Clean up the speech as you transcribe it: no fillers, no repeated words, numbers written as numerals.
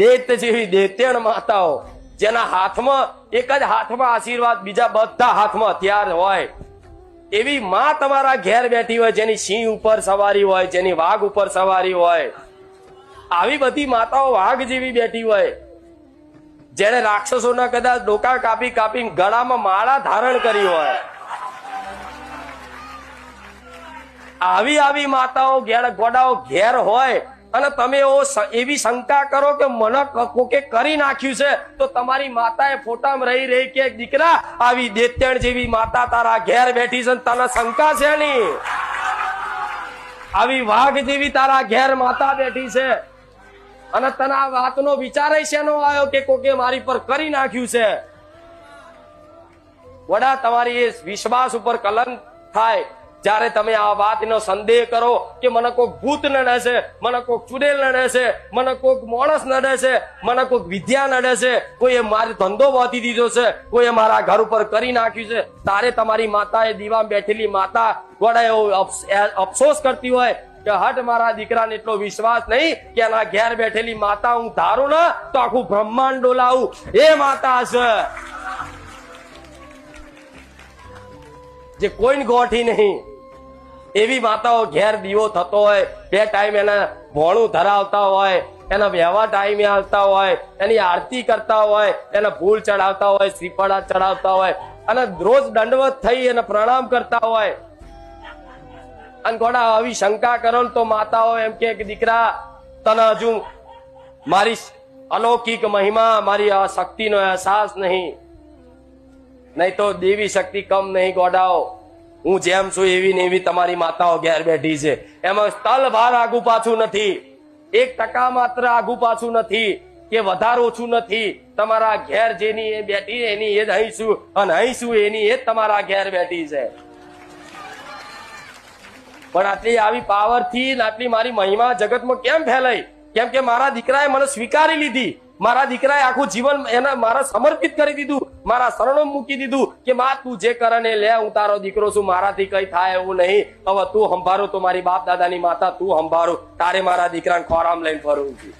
દૈત્ય જેવી દૈત્યણ માતાઓ, જેના હાથમાં એક જ હાથમાં આશીર્વાદ, બીજા બધા હાથમાં હથિયાર હોય, એવી માં તમારા ઘેર બેઠી હોય, જેની સિંહ ઉપર સવારી હોય, જેની વાઘ ઉપર સવારી હોય. આવી બધી માતાઓ વાઘ જેવી બેઠી હોય, જેને રાક્ષસોના કદાચ ડોકા કાપી કાપી ગળામાં માળા ધારણ કરી હોય. આવી માતાઓ ગોડાઓ ઘેર હોય અને તમે એવી શંકા કરો કે મને કોકે કરી નાખ્યું છે, તો તમારી માતાએ ફોટામાં રહી કે દીકરા આવી દૈત્યણ જેવી માતા તારા ઘેર બેઠી છે, તને શંકા છે ની? આવી વાઘ જેવી તારા ઘેર માતા બેઠી છે અને તને આ વાતનો વિચાર શેનો આવ્યો કે કોકે મારી પર કરી નાખ્યું છે? વડા તમારી એ વિશ્વાસ ઉપર કલંક થાય જ્યારે તમે આ વાતનો સંદેહ કરો કે મને કોઈક ભૂત નડે છે, મને કોઈક ચુડેલ નડે છે, મને કોઈક માણસ નડે છે, મને કોઈક વિદ્યા નડે છે, કોઈએ મારો ધંધો બાંધી દીધો છે, કોઈએ મારા ઘર ઉપર કરી નાખ્યું છે. તારે તમારી માતાએ દીવામાં બેઠેલી માતા વડા એવો અફસોસ કરતી હોય કે હટ મારા દીકરાને એટલો વિશ્વાસ નહીં કે એના ઘેર બેઠેલી માતા હું ધારું ને તો આખું બ્રહ્માંડ ડોલાવું, એ માતા છે જે કોઈને ગોઠી નહીં. એવી માતાઓ ઘેર દીવો થતો હોય, બે ટાઈમ એના ભોણું ધરાવતા હોય, એના વ્યવહાર ટાઈમે આવતા હોય, એની આરતી કરતા હોય, એને ફૂલ ચડાવતા હોય, શ્રીફળા ચડાવતા હોય અને રોજ દંડવત થઈ અને પ્રણામ કરતા હોય. અને ગોડા આવી શંકા કરો તો માતાઓ એમ કે દીકરા તને હજુ મારી અલૌકિક મહિમા, મારી શક્તિનો અહેસાસ નહીં તો દેવી શક્તિ કમ નહીં. ગોડાઓ હું જેમ છું એવી ને એવી તમારી માતાઓ ઘેર બેઠી છે. એમાં તલ ભાર આગુ પાછું નથી, 1% માત્ર આગુ પાછું નથી કે વધારે ઓછું નથી. તમારા ઘેર જેની એ બેઠી એની એ જ હહીશું અને હહીશું એની એ જ તમારા ઘેર બેઠી છે. પણ આટલી આવી પાવર થી આટલી મારી મહિમા જગતમાં કેમ ફેલાઈ? કેમ કે મારા દીકરાએ મને સ્વીકારી લીધી, મારા દીકરાએ આખું જીવન એને મારા સમર્પિત કરી દીધું, મારા શરણો મૂકી દીધું કે માં તું જે કરે ને લે, હું તારો દીકરો છું, મારાથી કઈ થાય એવું નહીં. હવે તું સંભાળો તો મારી બાપ દાદાની માતા તું સંભાળો, તારે મારા દીકરાને ખોરામ લઈને ફરવું છું.